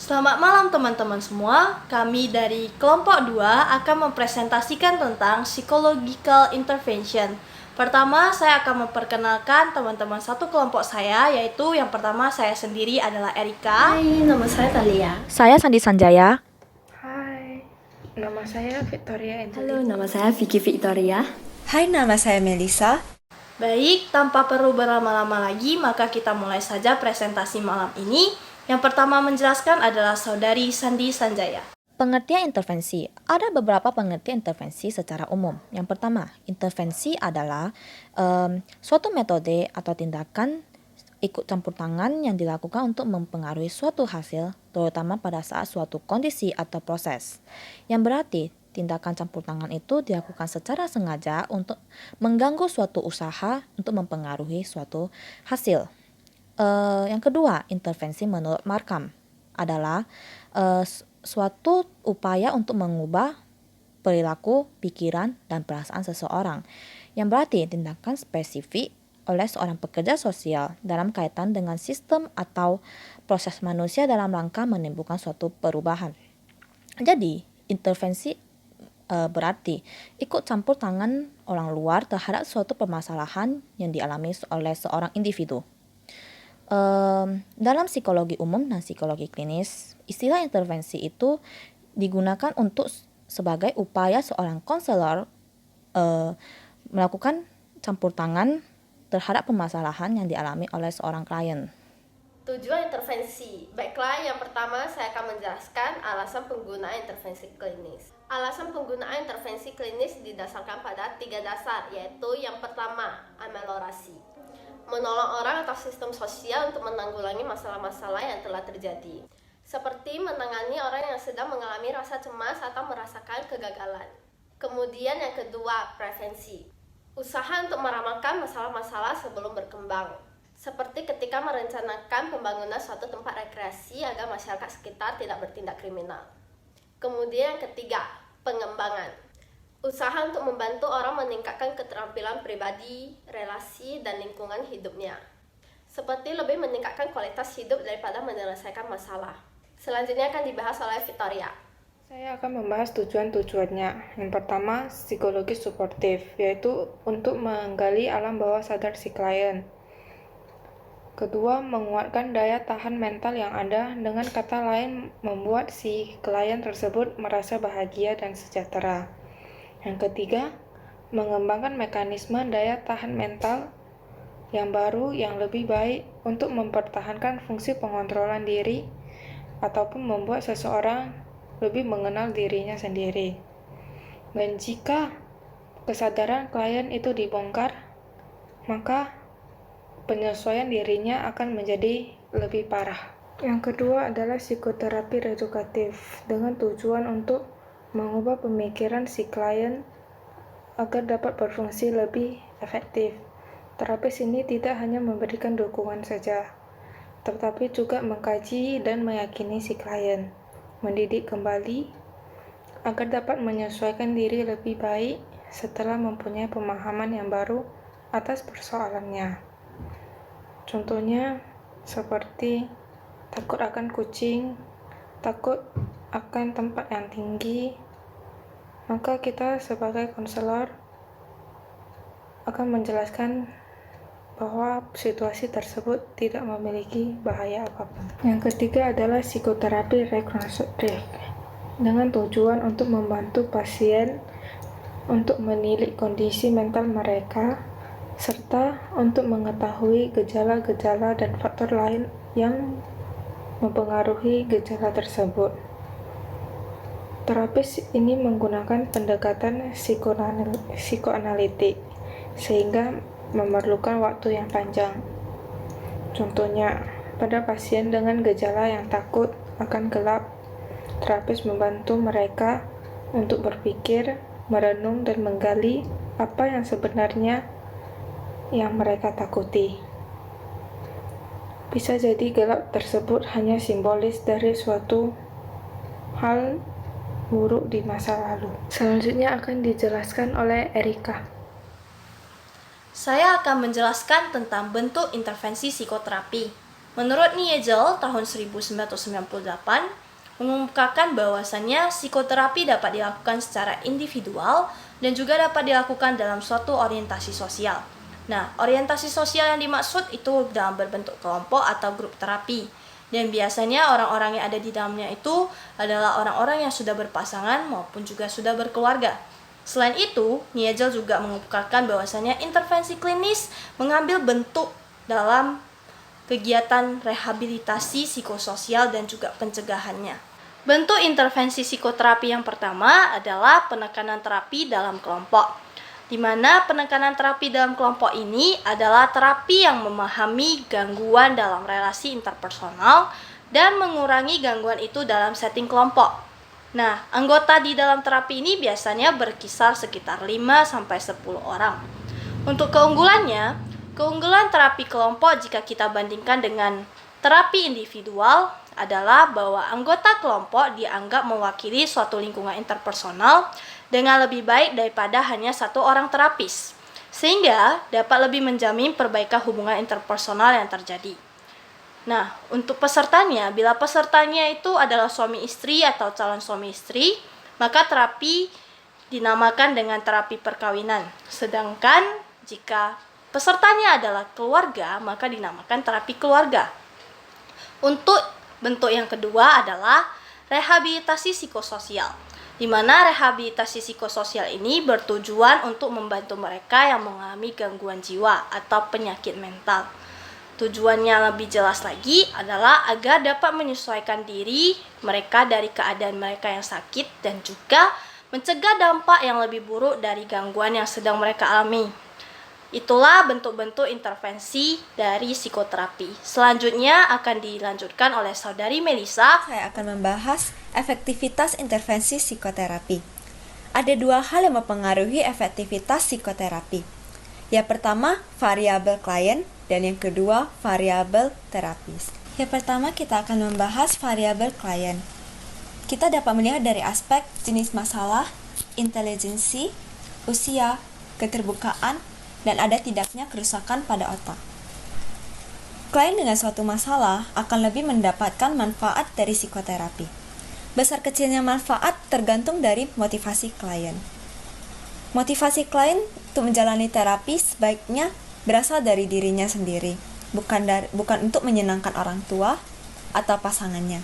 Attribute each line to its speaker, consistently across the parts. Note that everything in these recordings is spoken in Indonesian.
Speaker 1: Selamat malam teman-teman semua. Kami dari kelompok 2 akan mempresentasikan tentang psychological intervention. Pertama, saya akan memperkenalkan teman-teman satu kelompok saya, yaitu yang pertama saya sendiri adalah Erika.
Speaker 2: Hai, nama saya Thalia.
Speaker 3: Saya Sandi Sanjaya.
Speaker 4: Hai, nama saya Victoria
Speaker 2: Halo,
Speaker 4: Angelina.
Speaker 2: nama saya Vicky Victoria.
Speaker 5: Hai, nama saya Melisa.
Speaker 1: Baik, tanpa perlu berlama-lama lagi, maka kita mulai saja presentasi malam ini. Yang pertama menjelaskan adalah Saudari Sandi Sanjaya.
Speaker 3: Pengertian intervensi. Ada beberapa pengertian intervensi secara umum. Yang pertama, intervensi adalah suatu metode atau tindakan ikut campur tangan yang dilakukan untuk mempengaruhi suatu hasil, terutama pada saat suatu kondisi atau proses. Yang berarti, tindakan campur tangan itu dilakukan secara sengaja untuk mengganggu suatu usaha untuk mempengaruhi suatu hasil. Yang kedua, intervensi menurut Markham adalah suatu upaya untuk mengubah perilaku, pikiran, dan perasaan seseorang. Yang berarti tindakan spesifik oleh seorang pekerja sosial dalam kaitan dengan sistem atau proses manusia dalam rangka menimbulkan suatu perubahan. Jadi, intervensi berarti ikut campur tangan orang luar terhadap suatu permasalahan yang dialami oleh seorang individu. Dalam psikologi umum dan psikologi klinis, istilah intervensi itu digunakan untuk sebagai upaya seorang konselor melakukan campur tangan terhadap permasalahan yang dialami oleh seorang klien.
Speaker 6: Tujuan intervensi. Baiklah, yang pertama saya akan menjelaskan alasan penggunaan intervensi klinis. Alasan penggunaan intervensi klinis didasarkan pada 3 dasar, yaitu yang pertama, ameliorasi. Menolong orang atau sistem sosial untuk menanggulangi masalah-masalah yang telah terjadi. Seperti menangani orang yang sedang mengalami rasa cemas atau merasakan kegagalan. Kemudian yang kedua, prevensi. Usaha untuk meramalkan masalah-masalah sebelum berkembang. Seperti ketika merencanakan pembangunan suatu tempat rekreasi agar masyarakat sekitar tidak bertindak kriminal. Kemudian yang ketiga, pengembangan. Usaha untuk membantu orang meningkatkan keterampilan pribadi, relasi, dan lingkungan hidupnya. Seperti lebih meningkatkan kualitas hidup daripada menyelesaikan masalah. Selanjutnya akan dibahas oleh Victoria.
Speaker 4: Saya akan membahas tujuan-tujuannya. Yang pertama, psikologi suportif, yaitu untuk menggali alam bawah sadar si klien. Kedua, menguatkan daya tahan mental yang ada, dengan kata lain membuat si klien tersebut merasa bahagia dan sejahtera. Yang ketiga, mengembangkan mekanisme daya tahan mental yang baru yang lebih baik untuk mempertahankan fungsi pengontrolan diri ataupun membuat seseorang lebih mengenal dirinya sendiri. Dan jika kesadaran klien itu dibongkar, maka penyesuaian dirinya akan menjadi lebih parah. Yang kedua adalah psikoterapi reedukatif, dengan tujuan untuk mengubah pemikiran si klien agar dapat berfungsi lebih efektif. Terapis ini tidak hanya memberikan dukungan saja, tetapi juga mengkaji dan meyakini si klien, mendidik kembali agar dapat menyesuaikan diri lebih baik setelah mempunyai pemahaman yang baru atas persoalannya. Contohnya seperti takut akan kucing, takut akan tempat yang tinggi, maka kita sebagai konselor akan menjelaskan bahwa situasi tersebut tidak memiliki bahaya apapun. Yang ketiga adalah psikoterapi rekonstruktif, dengan tujuan untuk membantu pasien untuk menilik kondisi mental mereka, serta untuk mengetahui gejala-gejala dan faktor lain yang mempengaruhi gejala tersebut. Terapis ini menggunakan pendekatan psikoanalitik, sehingga memerlukan waktu yang panjang. Contohnya, pada pasien dengan gejala yang takut akan gelap, terapis membantu mereka untuk berpikir, merenung, dan menggali apa yang sebenarnya yang mereka takuti. Bisa jadi gelap tersebut hanya simbolis dari suatu hal buruk di masa lalu. Selanjutnya akan dijelaskan oleh Erika.
Speaker 1: Saya akan menjelaskan tentang bentuk intervensi psikoterapi. Menurut Niegel tahun 1998 mengungkapkan bahwasannya psikoterapi dapat dilakukan secara individual dan juga dapat dilakukan dalam suatu orientasi sosial. Nah, orientasi sosial yang dimaksud itu dalam berbentuk kelompok atau grup terapi. Dan biasanya orang-orang yang ada di dalamnya itu adalah orang-orang yang sudah berpasangan maupun juga sudah berkeluarga. Selain itu, Niegel juga mengungkapkan bahwasannya intervensi klinis mengambil bentuk dalam kegiatan rehabilitasi psikososial dan juga pencegahannya. Bentuk intervensi psikoterapi yang pertama adalah penekanan terapi dalam kelompok, di mana penekanan terapi dalam kelompok ini adalah terapi yang memahami gangguan dalam relasi interpersonal dan mengurangi gangguan itu dalam setting kelompok. Nah, anggota di dalam terapi ini biasanya berkisar sekitar 5-10 orang. Untuk keunggulan terapi kelompok jika kita bandingkan dengan terapi individual adalah bahwa anggota kelompok dianggap mewakili suatu lingkungan interpersonal dengan lebih baik daripada hanya satu orang terapis, sehingga dapat lebih menjamin perbaikan hubungan interpersonal yang terjadi. Nah, untuk pesertanya, bila pesertanya itu adalah suami istri atau calon suami istri, maka terapi dinamakan dengan terapi perkawinan. Sedangkan jika pesertanya adalah keluarga, maka dinamakan terapi keluarga. Untuk bentuk yang kedua adalah rehabilitasi psikososial, di mana rehabilitasi psikososial ini bertujuan untuk membantu mereka yang mengalami gangguan jiwa atau penyakit mental. Tujuannya lebih jelas lagi adalah agar dapat menyesuaikan diri mereka dari keadaan mereka yang sakit dan juga mencegah dampak yang lebih buruk dari gangguan yang sedang mereka alami. Itulah bentuk-bentuk intervensi dari psikoterapi. Selanjutnya akan dilanjutkan oleh Saudari Melisa.
Speaker 5: Saya akan membahas efektivitas intervensi psikoterapi. Ada dua hal yang mempengaruhi efektivitas psikoterapi. Yang pertama, variabel klien, dan yang kedua, variabel terapis. Yang pertama, kita akan membahas variabel klien. Kita dapat melihat dari aspek jenis masalah, intelijensi, usia, keterbukaan, dan ada tidaknya kerusakan pada otak. Klien dengan suatu masalah akan lebih mendapatkan manfaat dari psikoterapi. Besar kecilnya manfaat tergantung dari motivasi klien. Motivasi klien untuk menjalani terapi sebaiknya berasal dari dirinya sendiri, bukan untuk menyenangkan orang tua atau pasangannya.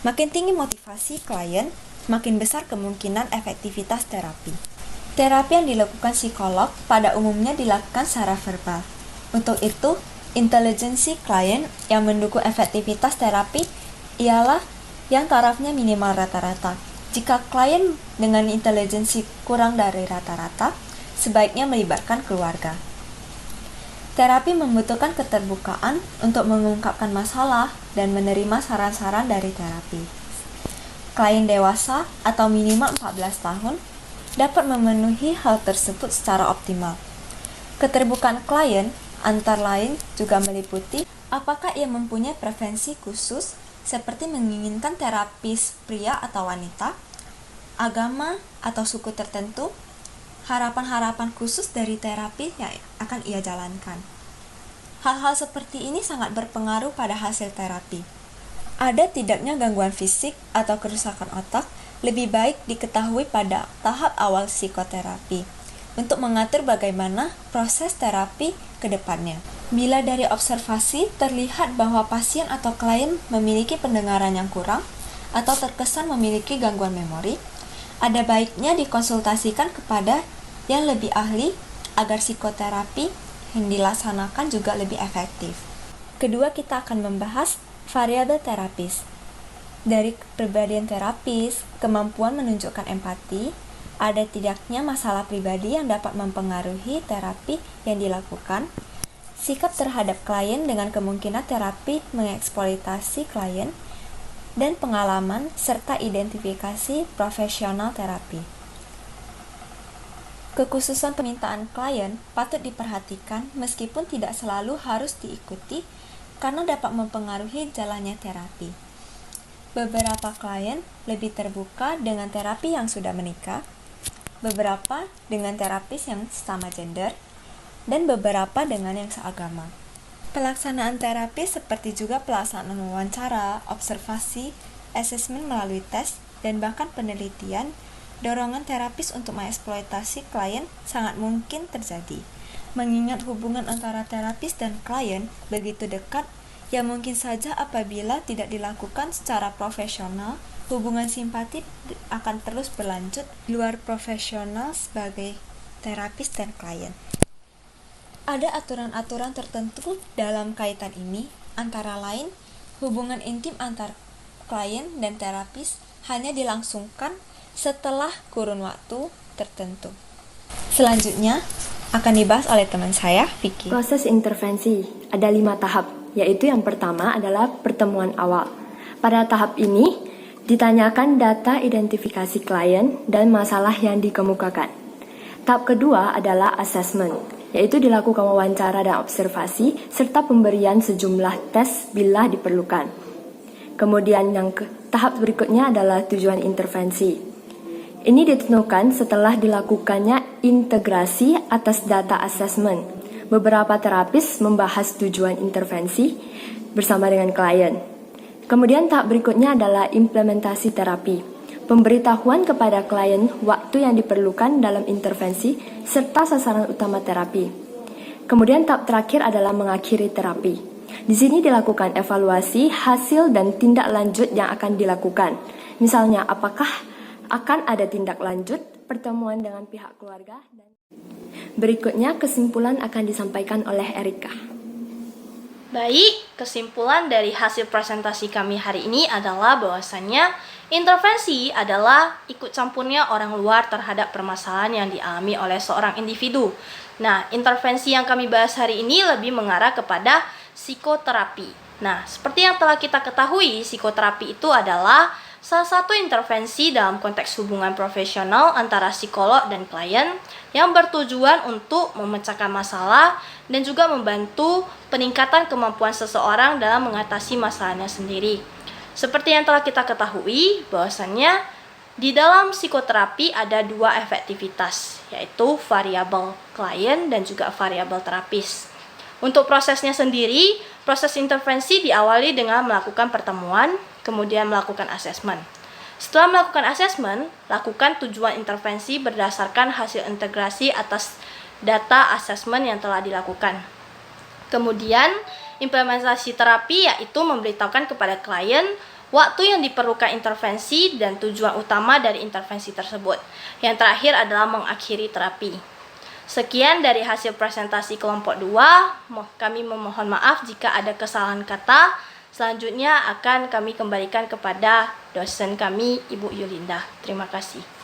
Speaker 5: Makin tinggi motivasi klien, makin besar kemungkinan efektivitas terapi. Terapi yang dilakukan psikolog pada umumnya dilakukan secara verbal. Untuk itu, intelijensi klien yang mendukung efektivitas terapi ialah yang tarafnya minimal rata-rata. Jika klien dengan intelijensi kurang dari rata-rata, sebaiknya melibatkan keluarga. Terapi membutuhkan keterbukaan untuk mengungkapkan masalah dan menerima saran-saran dari terapi. Klien dewasa atau minimal 14 tahun dapat memenuhi hal tersebut secara optimal. Keterbukaan klien antara lain juga meliputi apakah ia mempunyai preferensi khusus seperti menginginkan terapis pria atau wanita, agama atau suku tertentu, harapan-harapan khusus dari terapi yang akan ia jalankan. Hal-hal seperti ini sangat berpengaruh pada hasil terapi. Ada tidaknya gangguan fisik atau kerusakan otak lebih baik diketahui pada tahap awal psikoterapi untuk mengatur bagaimana proses terapi ke depannya. Bila dari observasi terlihat bahwa pasien atau klien memiliki pendengaran yang kurang atau terkesan memiliki gangguan memori, ada baiknya dikonsultasikan kepada yang lebih ahli agar psikoterapi yang dilaksanakan juga lebih efektif. Kedua, kita akan membahas variabel terapis. Dari kepribadian terapis, kemampuan menunjukkan empati, ada tidaknya masalah pribadi yang dapat mempengaruhi terapi yang dilakukan, sikap terhadap klien dengan kemungkinan terapi mengeksploitasi klien, dan pengalaman serta identifikasi profesional terapi. Kekhususan permintaan klien patut diperhatikan meskipun tidak selalu harus diikuti karena dapat mempengaruhi jalannya terapi. Beberapa klien lebih terbuka dengan terapi yang sudah menikah, beberapa dengan terapis yang sama gender, dan beberapa dengan yang seagama. Pelaksanaan terapi seperti juga pelaksanaan wawancara, observasi, asesmen melalui tes, dan bahkan penelitian, dorongan terapis untuk mengeksploitasi klien sangat mungkin terjadi. Mengingat hubungan antara terapis dan klien begitu dekat, yang mungkin saja apabila tidak dilakukan secara profesional, hubungan simpati akan terus berlanjut di luar profesional sebagai terapis dan klien. Ada aturan-aturan tertentu dalam kaitan ini, antara lain, hubungan intim antar klien dan terapis hanya dilangsungkan setelah kurun waktu tertentu. Selanjutnya, akan dibahas oleh teman saya, Vicky.
Speaker 2: Proses intervensi ada 5 tahap, yaitu yang pertama adalah pertemuan awal. Pada tahap ini, ditanyakan data identifikasi klien dan masalah yang dikemukakan. Tahap kedua adalah assessment, yaitu dilakukan wawancara dan observasi, serta pemberian sejumlah tes bila diperlukan. Kemudian tahap berikutnya adalah tujuan intervensi. Ini ditentukan setelah dilakukannya integrasi atas data assessment. Beberapa terapis membahas tujuan intervensi bersama dengan klien. Kemudian tahap berikutnya adalah implementasi terapi. Pemberitahuan kepada klien waktu yang diperlukan dalam intervensi serta sasaran utama terapi. Kemudian tahap terakhir adalah mengakhiri terapi. Di sini dilakukan evaluasi, hasil dan tindak lanjut yang akan dilakukan. Misalnya, apakah akan ada tindak lanjut, pertemuan dengan pihak keluarga. Berikutnya kesimpulan akan disampaikan oleh Erika.
Speaker 1: Baik, kesimpulan dari hasil presentasi kami hari ini adalah bahwasannya intervensi adalah ikut campurnya orang luar terhadap permasalahan yang dialami oleh seorang individu. Nah, intervensi yang kami bahas hari ini lebih mengarah kepada psikoterapi. Nah, seperti yang telah kita ketahui, psikoterapi itu adalah salah satu intervensi dalam konteks hubungan profesional antara psikolog dan klien yang bertujuan untuk memecahkan masalah dan juga membantu peningkatan kemampuan seseorang dalam mengatasi masalahnya sendiri. Seperti yang telah kita ketahui, bahwasannya di dalam psikoterapi ada 2 efektivitas, yaitu variabel klien dan juga variabel terapis. Untuk prosesnya sendiri, proses intervensi diawali dengan melakukan pertemuan, kemudian melakukan asesmen. Setelah melakukan asesmen, lakukan tujuan intervensi berdasarkan hasil integrasi atas data asesmen yang telah dilakukan. Kemudian, implementasi terapi yaitu memberitahukan kepada klien waktu yang diperlukan intervensi dan tujuan utama dari intervensi tersebut. Yang terakhir adalah mengakhiri terapi. Sekian dari hasil presentasi kelompok 2. Kami memohon maaf jika ada kesalahan kata. Selanjutnya akan kami kembalikan kepada dosen kami, Ibu Yulinda. Terima kasih.